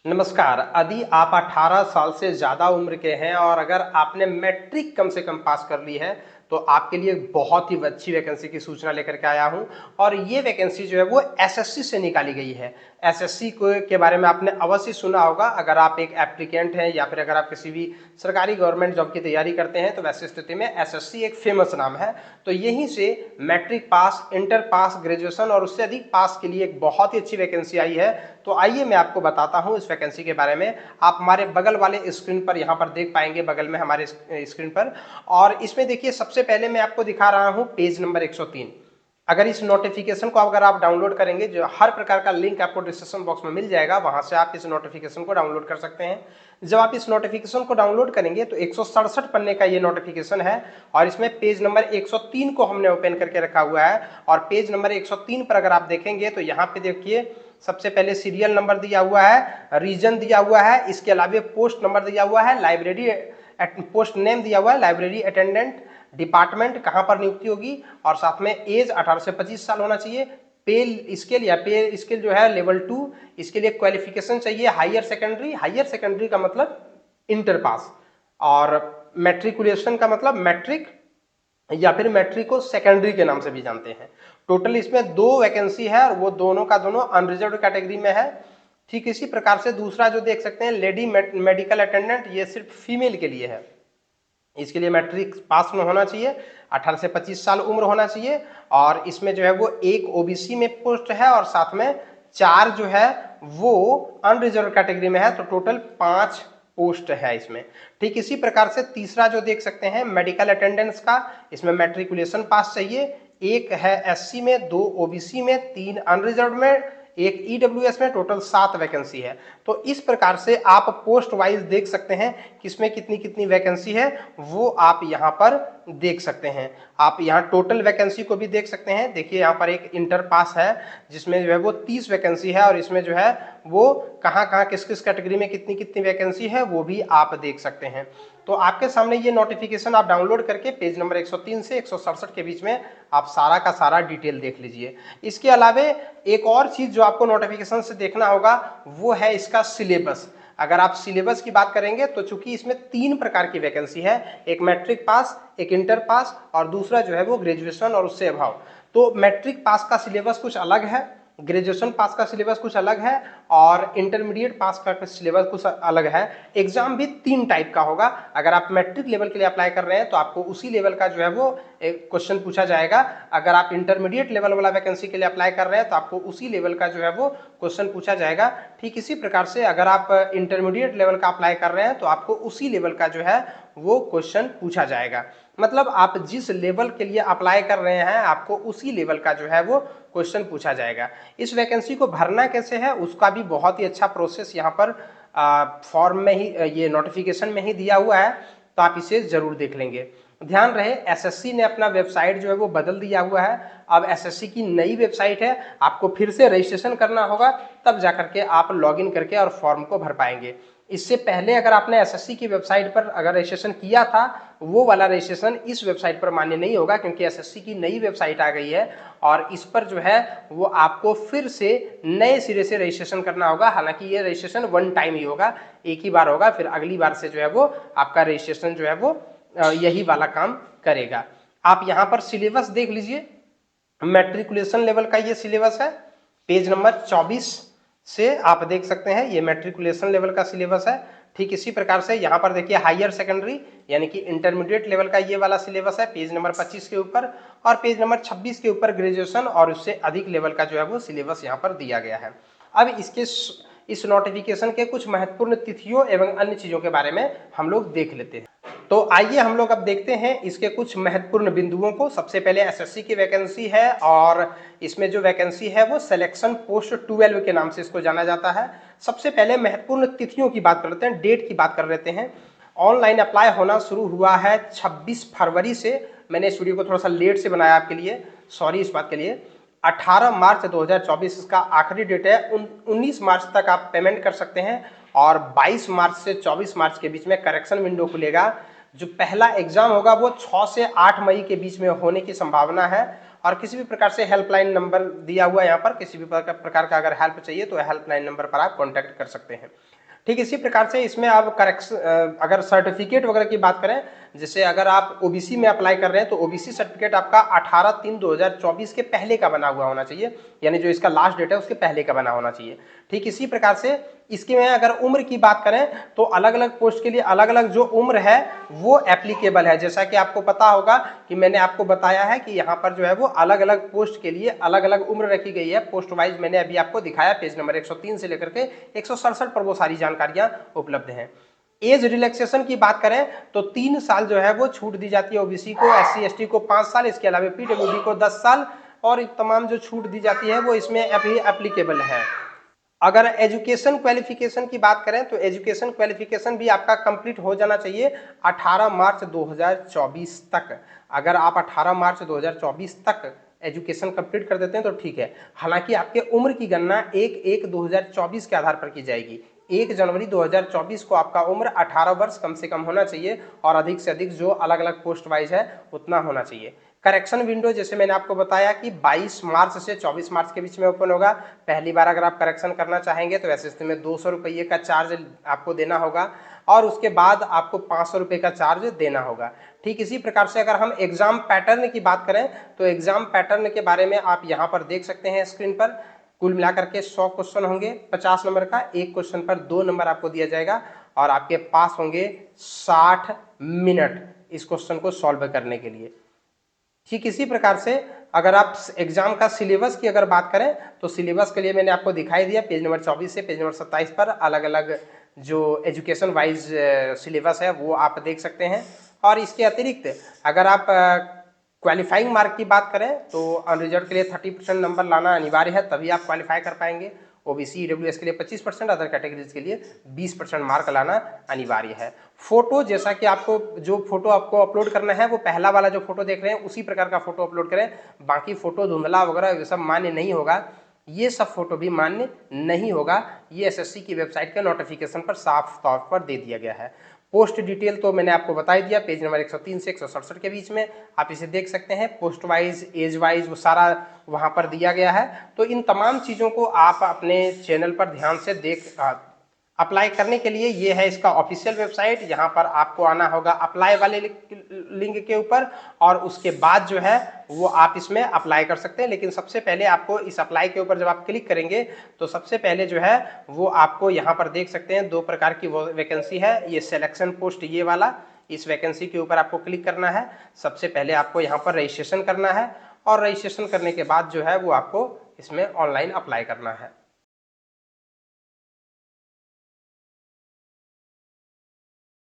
नमस्कार। यदि आप 18 साल से ज़्यादा उम्र के हैं और अगर आपने मैट्रिक कम से कम पास कर ली है, तो आपके लिए बहुत ही अच्छी वैकेंसी की सूचना लेकर के आया हूं। और ये वैकेंसी जो है वो एसएससी से निकाली गई है। एसएससी को के बारे में आपने अवश्य सुना होगा। अगर आप एक एप्लीकेंट हैं या फिर अगर आप किसी भी सरकारी गवर्नमेंट जॉब की तैयारी करते हैं, तो वैसी स्थिति में एसएससी एक फेमस नाम है। तो यहीं से matric pass, inter pass, graduation और उससे अधिक पास के लिए एक बहुत ही अच्छी वैकेंसी आई है। तो आइए मैं आपको बताता हूं इस वैकेंसी के बारे में। आप हमारे बगल वाले स्क्रीन पर यहाँ पर देख पाएंगे, बगल में हमारे स्क्रीन पर। और इसमें देखिए, सबसे पहले मैं आपको दिखा रहा हूं पेज नंबर 103। अगर इस नोटिफिकेशन को अगर आप डाउनलोड करेंगे, जो हर प्रकार का लिंक आपको डिस्क्रिप्शन बॉक्स में मिल जाएगा, वहां से आप इस नोटिफिकेशन को डाउनलोड कर सकते हैं। जब आप इस नोटिफिकेशन को डाउनलोड करेंगे तो 167 पन्ने का ये नोटिफिकेशन है और इसमें पेज नंबर 103 को हमने ओपन करके रखा हुआ है। और पेज नंबर 103 पर अगर आप देखेंगे तो यहाँ पे देखिए, सबसे पहले सीरियल नंबर दिया हुआ है, रीजन दिया हुआ है, इसके अलावा पोस्ट नंबर दिया हुआ है, लाइब्रेरी पोस्ट नेम दिया हुआ है, लाइब्रेरी अटेंडेंट, डिपार्टमेंट कहां पर नियुक्ति होगी, और साथ में एज 18 से 25 साल होना चाहिए। पे स्केल या पे स्केल जो है लेवल 2, इसके लिए क्वालिफिकेशन चाहिए हायर सेकेंडरी। हायर सेकेंडरी का मतलब इंटर पास, और मैट्रिकुलेशन का मतलब मैट्रिक या फिर मैट्रिक को सेकेंडरी के नाम से भी जानते हैं। टोटल इसमें 2 वैकेंसी है और वो दोनों का दोनों अनरिजर्व कैटेगरी में है। ठीक इसी प्रकार से दूसरा जो देख सकते हैं, लेडी मेडिकल अटेंडेंट, ये सिर्फ फीमेल के लिए है। इसके लिए मैट्रिक पास में होना चाहिए, 18 से 25 साल उम्र होना चाहिए। और इसमें जो है वो एक ओबीसी में पोस्ट है और साथ में 4 जो है वो अनरिजर्व कैटेगरी में है। तो टोटल 5 पोस्ट है इसमें। ठीक इसी प्रकार से तीसरा जो देख सकते हैं, मेडिकल अटेंडेंस का, इसमें मैट्रिकुलेशन पास चाहिए। एक है एससी में, 2 ओबीसी में, 3 अनरिजर्व में, एक ईडब्ल्यूएस में। टोटल 7 वैकेंसी है। तो इस प्रकार से आप पोस्ट वाइज देख सकते हैं किसमें कितनी कितनी वैकेंसी है, वो आप यहाँ पर देख सकते हैं। आप यहाँ टोटल वैकेंसी को भी देख सकते हैं। देखिए यहाँ पर एक इंटर पास है जिसमें जो है वो 30 वैकेंसी है और इसमें जो है वो कहाँ कहाँ किस किस कैटेगरी में कितनी कितनी वैकेंसी है वो भी आप देख सकते हैं। तो आपके सामने ये नोटिफिकेशन आप डाउनलोड करके पेज नंबर 103 से 167 के बीच में आप सारा का सारा डिटेल देख लीजिए। इसके अलावे एक और चीज जो आपको नोटिफिकेशन से देखना होगा वो है इसका सिलेबस। अगर आप सिलेबस की बात करेंगे तो चूंकि इसमें 3 प्रकार की वैकेंसी है, एक मैट्रिक पास, एक इंटर पास और दूसरा जो है वो ग्रेजुएशन और उससे अभाव। तो मैट्रिक पास का सिलेबस कुछ अलग है, ग्रेजुएशन पास का सिलेबस कुछ अलग है और इंटरमीडिएट पास का सिलेबस कुछ अलग है। एग्जाम भी 3 टाइप का होगा। अगर आप मैट्रिक लेवल के लिए अप्लाई कर रहे हैं तो आपको उसी लेवल का जो है वो एक क्वेश्चन पूछा जाएगा। अगर आप इंटरमीडिएट लेवल वाला वैकेंसी के लिए अप्लाई कर रहे हैं तो आपको उसी लेवल का जो है वो क्वेश्चन पूछा जाएगा। ठीक इसी प्रकार से अगर आप इंटरमीडिएट लेवल का अप्लाई कर रहे हैं तो आपको उसी लेवल का जो है वो क्वेश्चन पूछा जाएगा। मतलब आप जिस लेवल के लिए अप्लाई कर रहे हैं आपको उसी लेवल का जो है वो क्वेश्चन पूछा जाएगा। इस वैकेंसी को भरना कैसे है उसका भी बहुत ही अच्छा प्रोसेस यहाँ पर फॉर्म में ही, ये नोटिफिकेशन में ही दिया हुआ है। तो आप इसे जरूर देख लेंगे। ध्यान रहे, एसएससी ने अपना वेबसाइट जो है वो बदल दिया हुआ है। अब एसएससी की नई वेबसाइट है, आपको फिर से रजिस्ट्रेशन करना होगा, तब जाकर के आप लॉगिन करके और फॉर्म को भर पाएंगे। इससे पहले अगर आपने एसएससी की वेबसाइट पर अगर रजिस्ट्रेशन किया था, वो वाला रजिस्ट्रेशन इस वेबसाइट पर मान्य नहीं होगा, क्योंकि एसएससी की नई वेबसाइट आ गई है और इस पर जो है वो आपको फिर से नए सिरे से रजिस्ट्रेशन करना होगा। हालांकि ये रजिस्ट्रेशन 1 टाइम ही होगा, एक ही बार होगा, फिर अगली बार से जो है वो आपका रजिस्ट्रेशन जो है वो यही वाला काम करेगा। आप यहाँ पर सिलेबस देख लीजिए, मैट्रिकुलेशन लेवल का ये सिलेबस है। पेज नंबर 24 से आप देख सकते हैं, ये मैट्रिकुलेशन लेवल का सिलेबस है। ठीक इसी प्रकार से यहाँ पर देखिए हायर सेकेंडरी यानी कि इंटरमीडिएट लेवल का ये वाला सिलेबस है पेज नंबर 25 के ऊपर, और पेज नंबर 26 के ऊपर ग्रेजुएशन और उससे अधिक लेवल का जो है वो सिलेबस यहाँ पर दिया गया है। अब इस नोटिफिकेशन के कुछ महत्वपूर्ण तिथियों एवं अन्य चीजों के बारे में हम लोग देख लेते हैं। तो आइए हम लोग अब देखते हैं इसके कुछ महत्वपूर्ण बिंदुओं को। सबसे पहले एसएससी की वैकेंसी है और इसमें जो वैकेंसी है वो सिलेक्शन पोस्ट 12 के नाम से इसको जाना जाता है। सबसे पहले महत्वपूर्ण तिथियों की बात कर लेते हैं, डेट की बात कर लेते हैं। ऑनलाइन अप्लाई होना शुरू हुआ है 26 फरवरी से। मैंने इस वीडियो को थोड़ा सा लेट से बनाया आपके लिए, सॉरी इस बात के लिए। 18 मार्च 2024 इसका आखिरी डेट है। 19 मार्च तक आप पेमेंट कर सकते हैं और 22 मार्च से 24 मार्च के बीच में करेक्शन विंडो खुलेगा। जो पहला एग्जाम होगा वो 6 से 8 मई के बीच में होने की संभावना है और किसी भी प्रकार से हेल्पलाइन नंबर दिया हुआ है यहाँ पर, किसी भी प्रकार का अगर हेल्प चाहिए तो हेल्पलाइन नंबर पर आप कॉन्टैक्ट कर सकते हैं। ठीक इसी प्रकार से इसमें आप करेक्शन अगर सर्टिफिकेट वगैरह की बात करें, जैसे अगर आप ओबीसी में अप्लाई कर रहे हैं तो ओबीसी सर्टिफिकेट आपका 18/3/2024 के पहले का बना हुआ होना चाहिए, यानी जो इसका लास्ट डेट है उसके पहले का बना होना चाहिए। ठीक इसी प्रकार से इसके में अगर उम्र की बात करें तो अलग अलग पोस्ट के लिए अलग अलग जो उम्र है वो एप्लीकेबल है। जैसा कि आपको पता होगा कि मैंने आपको बताया है कि यहाँ पर जो है वो अलग अलग पोस्ट के लिए अलग अलग उम्र रखी गई है। पोस्ट वाइज मैंने अभी आपको दिखाया, पेज नंबर 103 से लेकर के 167 पर वो सारी जानकारियां उपलब्ध हैं। एज रिलैक्सेशन की बात करें तो 3 साल जो है वो छूट दी जाती है ओबीसी को, एससी एसटी को 5 साल, इसके अलावा पीडब्ल्यूडी को 10 साल, और तमाम जो छूट दी जाती है वो इसमें अभी एप्लीकेबल है। अगर एजुकेशन क्वालिफिकेशन की बात करें तो एजुकेशन क्वालिफिकेशन भी आपका कंप्लीट हो जाना चाहिए 18 मार्च 2024 तक। अगर आप 18 मार्च 2024 तक एजुकेशन कंप्लीट कर देते हैं तो ठीक है। हालांकि आपके उम्र की गणना 1/1/2024 के आधार पर की जाएगी। 1 जनवरी 2024 को आपका उम्र 18 वर्ष कम से कम होना चाहिए और अधिक से अधिक जो अलग अलग पोस्ट वाइज है उतना होना चाहिए। करेक्शन विंडो जैसे मैंने आपको बताया कि 22 मार्च से 24 मार्च के बीच में ओपन होगा। पहली बार अगर आप करेक्शन करना चाहेंगे तो ऐसे स्थिति में 200 रुपये का चार्ज आपको देना होगा और उसके बाद आपको 500 रुपये का चार्ज देना होगा। ठीक इसी प्रकार से अगर हम एग्जाम पैटर्न की बात करें तो एग्जाम पैटर्न के बारे में आप यहाँ पर देख सकते हैं स्क्रीन पर। कुल मिलाकर के 100 क्वेश्चन होंगे 50 नंबर का, एक क्वेश्चन पर 2 नंबर आपको दिया जाएगा और आपके पास होंगे 60 मिनट इस क्वेश्चन को सॉल्व करने के लिए। ठीक इसी प्रकार से अगर आप एग्जाम का सिलेबस की अगर बात करें तो सिलेबस के लिए मैंने आपको दिखाई दिया पेज नंबर 24 से पेज नंबर 27 पर अलग अलग जो एजुकेशन वाइज सिलेबस है वो आप देख सकते हैं। और इसके अतिरिक्त अगर आप क्वालिफाइंग मार्क की बात करें तो अनरिजर्व के लिए 30% नंबर लाना अनिवार्य है, तभी आप क्वालिफाई कर पाएंगे। ओबीसी ईडब्ल्यूएस के लिए 25%, अदर कैटेगरीज के लिए 20% मार्क लाना अनिवार्य है। फोटो जैसा कि आपको जो फोटो आपको अपलोड करना है वो पहला वाला जो फोटो देख रहे हैं उसी प्रकार का फोटो अपलोड करें। बाकी फोटो धुंधला वगैरह ये सब मान्य नहीं होगा, ये सब फोटो भी मान्य नहीं होगा। ये एसएससी की वेबसाइट के नोटिफिकेशन पर साफ तौर पर दे दिया गया है। पोस्ट डिटेल तो मैंने आपको बता ही दिया, पेज नंबर 103 से 167 के बीच में आप इसे देख सकते हैं। पोस्ट वाइज एज वाइज वो सारा वहाँ पर दिया गया है। तो इन तमाम चीज़ों को आप अपने चैनल पर ध्यान से देख अप्लाई करने के लिए ये है इसका ऑफिशियल वेबसाइट। यहाँ पर आपको आना होगा अप्लाई वाले लिंक के ऊपर और उसके बाद जो है वो आप इसमें अप्लाई कर सकते हैं। लेकिन सबसे पहले आपको इस अप्लाई के ऊपर जब आप क्लिक करेंगे तो सबसे पहले जो है वो आपको यहाँ पर देख सकते हैं 2 प्रकार की वैकेंसी है। ये सिलेक्शन पोस्ट ये वाला, इस वैकेंसी के ऊपर आपको क्लिक करना है। सबसे पहले आपको यहाँ पर रजिस्ट्रेशन करना है और रजिस्ट्रेशन करने के बाद जो है वो आपको इसमें ऑनलाइन अप्लाई करना है।